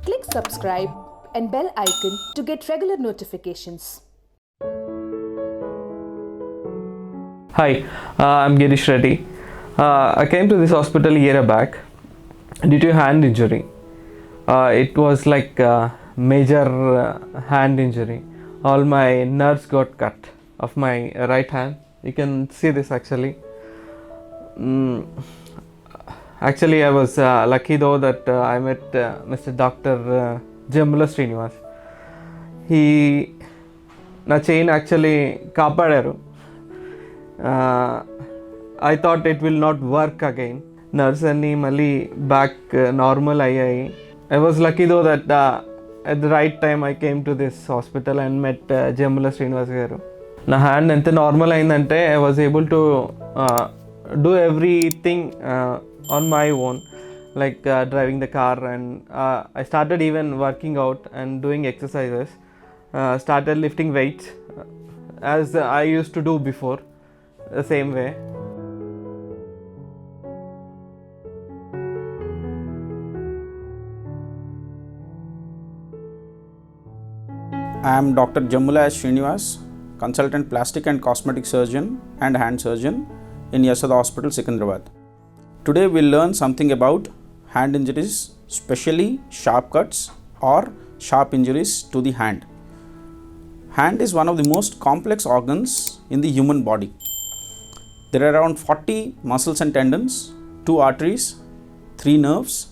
Click subscribe and bell icon to get regular notifications. Hi, I'm Girish Reddy. I came to this hospital a year back due to hand injury. It was like a major hand injury. All my nerves got cut of my right hand. You can see this actually. Actually, I was lucky though that I met Mr. Dr. Jambula Srinivas. He na chain actually kaapadaru. I thought it will not work again. Nurse anni malli back normal ayyayi. I was lucky though that at the right time I came to this hospital and met Jambula Srinivas garu. Na hand ente normal ayindante I was able to do everything on my own, like driving the car, and I started even working out and doing exercises. Started lifting weights as I used to do before, the same way. I am Dr. Jambula Srinivas, consultant plastic and cosmetic surgeon and hand surgeon in Yashoda Hospital, Secunderabad. Today we will learn something about hand injuries, especially sharp cuts or sharp injuries to the hand. Hand is one of the most complex organs in the human body. There are around 40 muscles and tendons, 2 arteries, 3 nerves,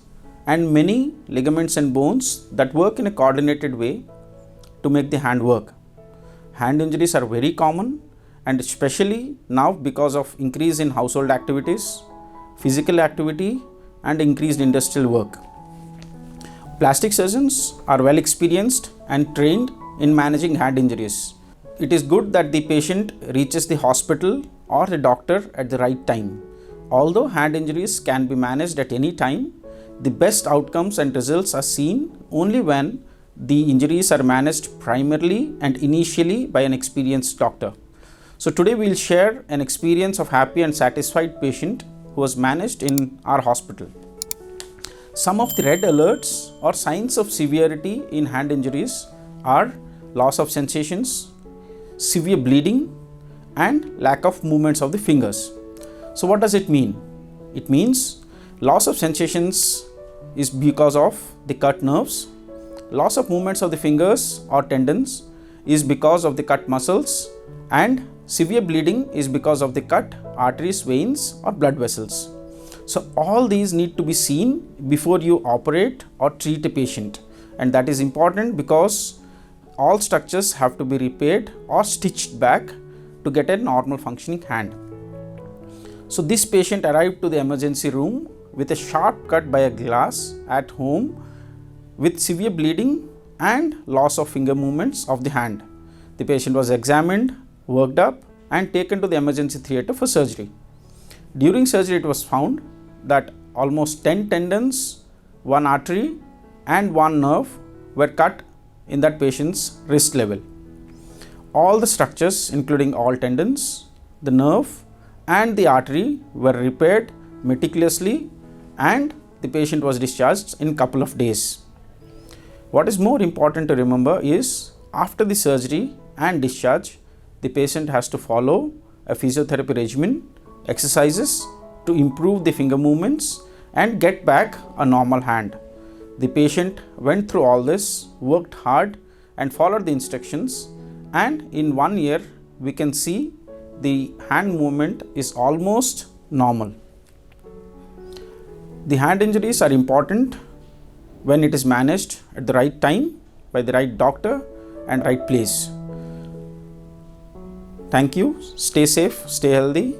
and many ligaments and bones that work in a coordinated way to make the hand work. Hand injuries are very common, and especially now because of increase in household activities, physical activity, and increased industrial work. Plastic surgeons are well experienced and trained in managing hand injuries. It is good that the patient reaches the hospital or the doctor at the right time. Although hand injuries can be managed at any time, the best outcomes and results are seen only when the injuries are managed primarily and initially by an experienced doctor. So today we will share an experience of happy and satisfied patient who was managed in our hospital. Some of the red alerts or signs of severity in hand injuries are loss of sensations, severe bleeding, and lack of movements of the fingers. So what does it mean? It means loss of sensations is because of the cut nerves. Loss of movements of the fingers or tendons is because of the cut muscles, and severe bleeding is because of the cut arteries, veins, or blood vessels. So all these need to be seen before you operate or treat a patient, and that is important because all structures have to be repaired or stitched back to get a normal functioning hand. So this patient arrived to the emergency room with a sharp cut by a glass at home with severe bleeding and loss of finger movements of the hand. The patient was examined, worked up, and taken to the emergency theatre for surgery. During surgery, it was found that almost 10 tendons, 1 artery, and 1 nerve were cut in that patient's wrist level. All the structures, including all tendons, the nerve, and the artery, were repaired meticulously, and the patient was discharged in a couple of days. What is more important to remember is after the surgery and discharge, the patient has to follow a physiotherapy regimen, exercises to improve the finger movements and get back a normal hand. The patient went through all this, worked hard, and followed the instructions, and in 1 year we can see the hand movement is almost normal. The hand injuries are important when it is managed at the right time by the right doctor and right place. Thank you. Stay safe, stay healthy.